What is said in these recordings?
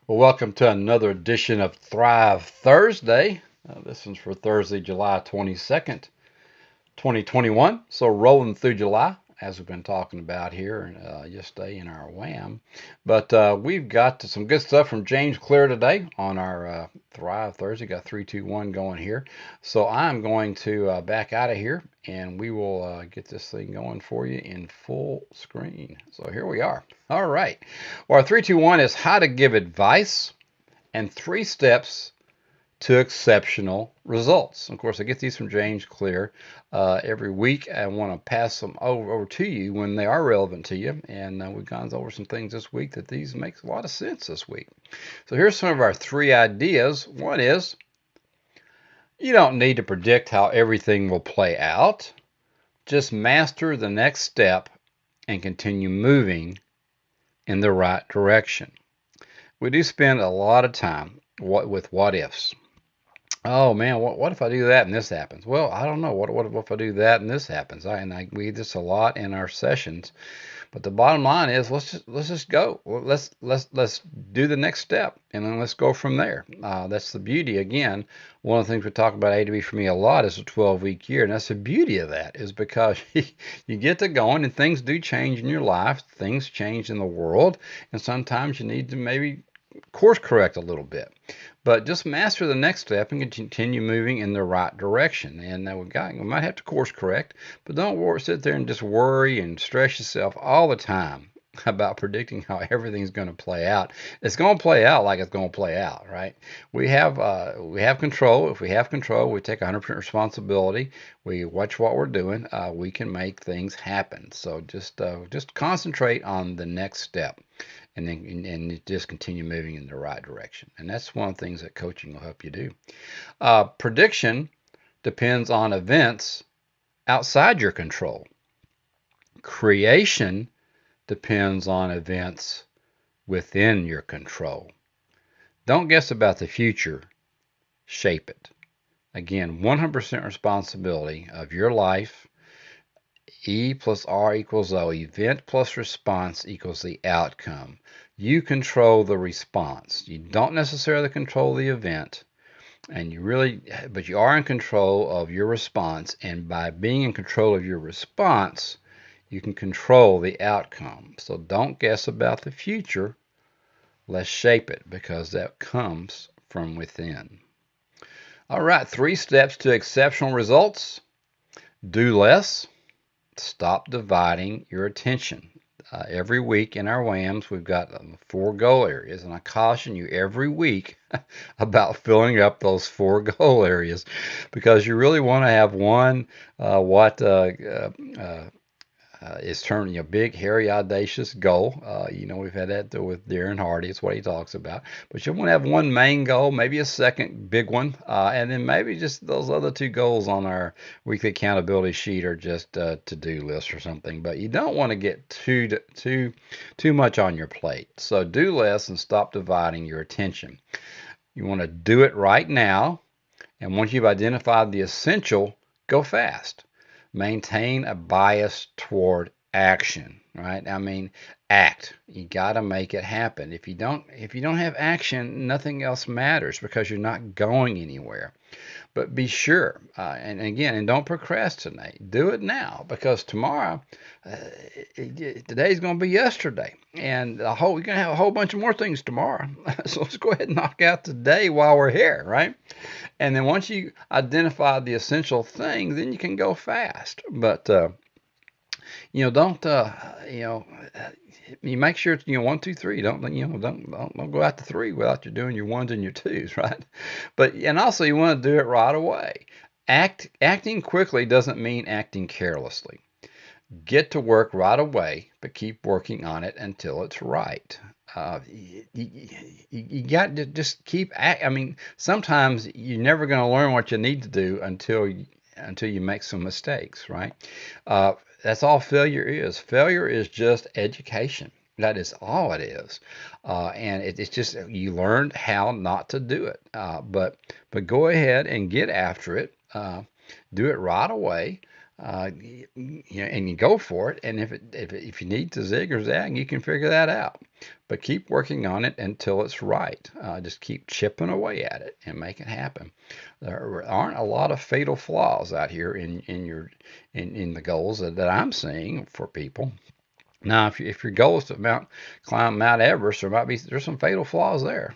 Well, welcome to another edition of Thrive Thursday. This one's for Thursday, July 22nd, 2021. So, rolling through July, as we've been talking about here yesterday in our WAM. But we've got some good stuff from James Clear today on our Thrive Thursday. Got 321 going here. So, I'm going to back out of here and we will get this thing going for you in full screen. So, here we are. All right. Well, our 321 is how to give advice and 3 steps to exceptional results. Of course, I get these from James Clear every week. I want to pass them over to you when they are relevant to you. And we've gone over some things this week that these makes a lot of sense this week. So here's some of our 3 ideas. One is you don't need to predict how everything will play out. Just master the next step and continue moving in the right direction. We do spend a lot of time with what ifs. Oh man, what if I do that and this happens? Well, I don't know. What if I do that and this happens? We do this a lot in our sessions, but the bottom line is let's just go. Well, let's do the next step and then let's go from there. That's the beauty. Again, one of the things we talk about A to B for me a lot is a 12-week year, and that's the beauty of that is because you get to going and things do change in your life, things change in the world, and sometimes you need to maybe course correct a little bit. But just master the next step and continue moving in the right direction. And we might have to course correct, but don't sit there and just worry and stress yourself all the time about predicting how everything's going to play out. It's going to play out like it's going to play out, right? We have control. If we have control, we take 100% responsibility. We watch what we're doing. We can make things happen. So just concentrate on the next step and then just continue moving in the right direction. And that's one of the things that coaching will help you do. Prediction depends on events outside your control. Creation depends on events within your control. Don't guess about the future, shape it. Again, 100% responsibility of your life. E plus R equals O. Event plus response equals the outcome. You control the response. You don't necessarily control the event, but you are in control of your response. And by being in control of your response, you can control the outcome. So don't guess about the future. Let's shape it because that comes from within. All right, 3 steps to exceptional results. Do less. Stop dividing your attention. Every week in our WAMs, we've got 4 goal areas, and I caution you every week about filling up those 4 goal areas because you really want to have one what is termed big, hairy, audacious goal. We've had that with Darren Hardy. It's what he talks about. But you want to have one main goal, maybe a second big one, and then maybe just those other 2 goals on our weekly accountability sheet are just to-do list or something. But you don't want to get too much on your plate. So do less and stop dividing your attention. You want to do it right now, and once you've identified the essential, go fast. Maintain a bias toward action, right? I mean, act. You got to make it happen. If you don't have action, nothing else matters because you're not going anywhere. But be sure, and don't procrastinate. Do it now because tomorrow, today's going to be yesterday, and you're going to have a whole bunch of more things tomorrow. So let's go ahead and knock out today while we're here, right? And then once you identify the essential thing, then you can go fast. But don't you make sure it's 1, 2, 3. Don't go out to 3 without you doing your ones and your twos, right? And also you want to do it right away. Acting quickly doesn't mean acting carelessly. Get to work right away, but keep working on it until it's right. You got to just sometimes you're never going to learn what you need to do until you make some mistakes, right? That's all failure is. Failure is just education. That is all it is. And it's just you learned how not to do it. But go ahead and get after it. Do it right away. and you go for it. And if you need to zig or zag, you can figure that out. But keep working on it until it's right. Just keep chipping away at it and make it happen. There aren't a lot of fatal flaws out here in the goals that I'm seeing for people. Now, if your goal is to climb Mount Everest, there's some fatal flaws there.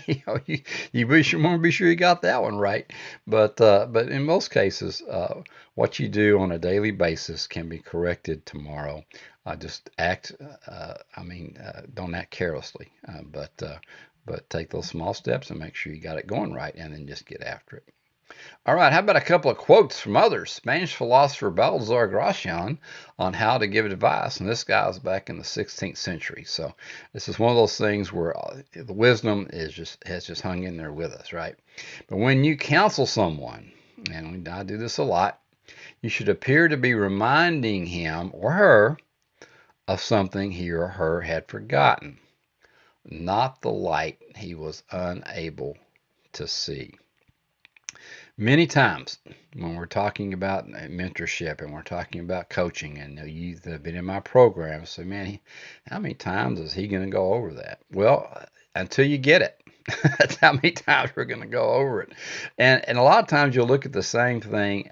You want to be sure you got that one right. But in most cases, what you do on a daily basis can be corrected tomorrow. Just act. Don't act carelessly, but take those small steps and make sure you got it going right, and then just get after it. All right, how about a couple of quotes from others? Spanish philosopher Baltasar Gracian on how to give advice, and this guy was back in the 16th century. So this is one of those things where the wisdom has just hung in there with us, right? But when you counsel someone, and I do this a lot, you should appear to be reminding him or her of something he or her had forgotten, not the light he was unable to see. Many times when we're talking about mentorship and we're talking about coaching, and you've been in my program, so man, how many times is he going to go over that? Well, until you get it. That's how many times we're going to go over it. And a lot of times you'll look at the same thing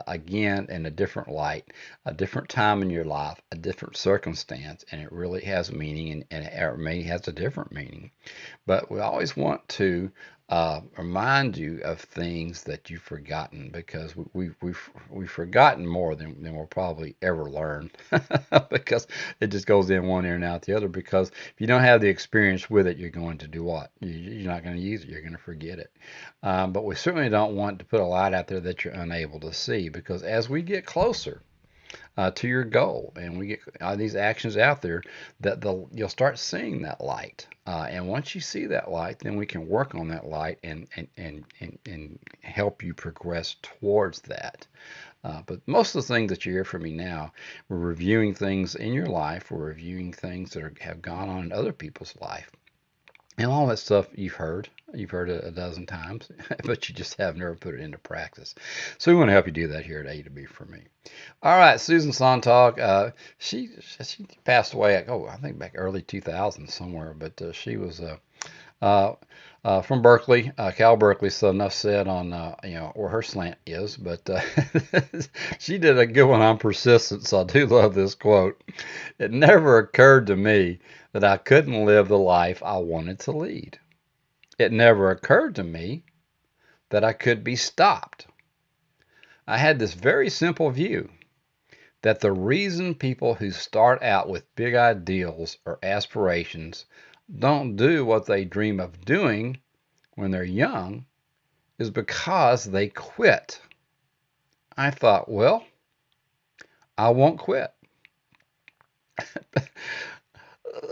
again in a different light, a different time in your life, a different circumstance, and it really has meaning, and it may has a different meaning. But we always want to remind you of things that you've forgotten, because we've forgotten more than we'll probably ever learn because it just goes in one ear and out the other. Because if you don't have the experience with it, you're going to do what? You're not going to use it. You're going to forget it. But we certainly don't want to put a light out there that you're unable to see, because as we get closer to your goal, and we get these actions out there, that you'll start seeing that light. And once you see that light, then we can work on that light and help you progress towards that. But most of the things that you hear from me now, we're reviewing things in your life. We're reviewing things that have gone on in other people's life. And all that stuff you've heard it a dozen times, but you just have never put it into practice. So we want to help you do that here at A to B for me. All right, Susan Sontag, she passed away, I think back early 2000s somewhere, but she was from Berkeley, Cal Berkeley, so enough said on where her slant is. But she did a good one on persistence. So I do love this quote. It never occurred to me that I couldn't live the life I wanted to lead. It never occurred to me that I could be stopped. I had this very simple view that the reason people who start out with big ideals or aspirations don't do what they dream of doing when they're young is because they quit. I thought, well, I won't quit.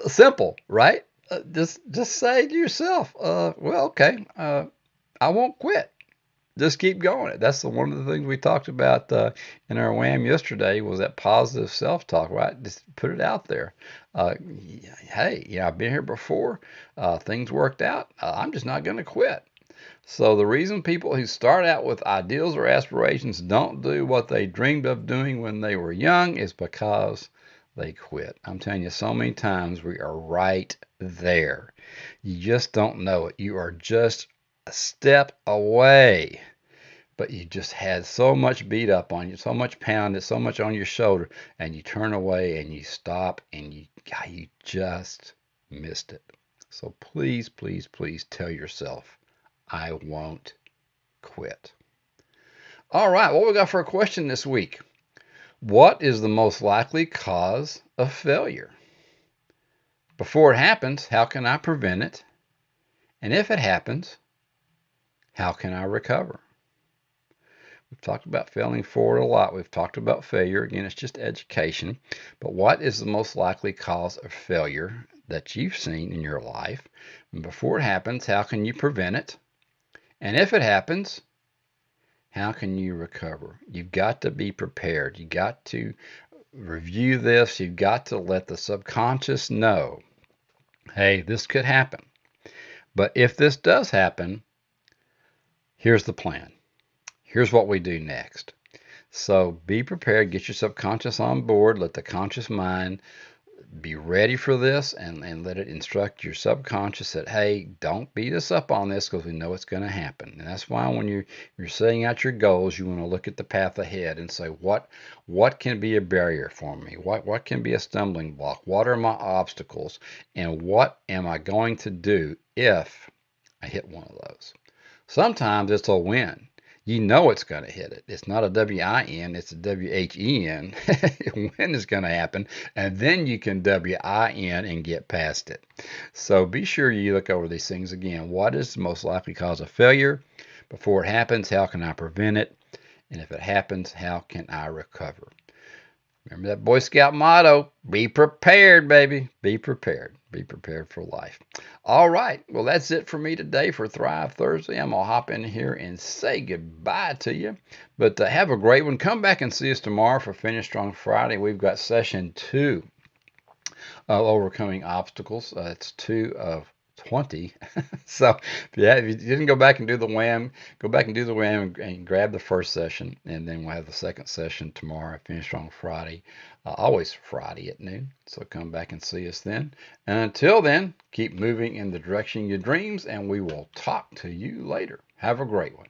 Simple, right? Just say to yourself, well, okay, I won't quit. Just keep going. That's one of the things we talked about in our WHAM yesterday, was that positive self-talk, right? Just put it out there. Hey, I've been here before. Things worked out. I'm just not going to quit. So the reason people who start out with ideals or aspirations don't do what they dreamed of doing when they were young is because they quit. I'm telling you, so many times we are right there. You just don't know it. You are just a step away, but you just had so much beat up on you, so much pounded, so much on your shoulder, and you turn away and you stop, and you just missed it. So please, please, please tell yourself, I won't quit. All right, what we got for a question this week? What is the most likely cause of failure? Before it happens, how can I prevent it? And if it happens, how can I recover? We've talked about failing forward a lot. We've talked about failure. Again, it's just education. But what is the most likely cause of failure that you've seen in your life? And before it happens, how can you prevent it? And if it happens, how can you recover? You've got to be prepared. You've got to review this. You've got to let the subconscious know, hey, this could happen. But if this does happen, here's the plan. Here's what we do next. So be prepared, get your subconscious on board, let the conscious mind be ready for this, and let it instruct your subconscious that, hey, don't beat us up on this because we know it's going to happen. And that's why when you're setting out your goals, you want to look at the path ahead and say, what can be a barrier for me? What can be a stumbling block? What are my obstacles? And what am I going to do if I hit one of those? Sometimes it's a win. You know it's going to hit it. It's not a W-I-N, it's a W-H-E-N. When is going to happen, and then you can W-I-N and get past it. So be sure you look over these things again. What is the most likely cause of failure? Before it happens, how can I prevent it? And if it happens, how can I recover? Remember that Boy Scout motto, be prepared, baby. Be prepared. Be prepared for life. All right. Well, that's it for me today for Thrive Thursday. I'm going to hop in here and say goodbye to you. But have a great one. Come back and see us tomorrow for Finish Strong Friday. We've got session 2 of Overcoming Obstacles. It's 2 of 20. So if you didn't go back and do the WHAM, go back and do the WHAM and grab the first session, and then we'll have the second session tomorrow. Finish Strong Friday, always Friday at noon. So come back and see us then. And until then, keep moving in the direction of your dreams, and we will talk to you later. Have a great one.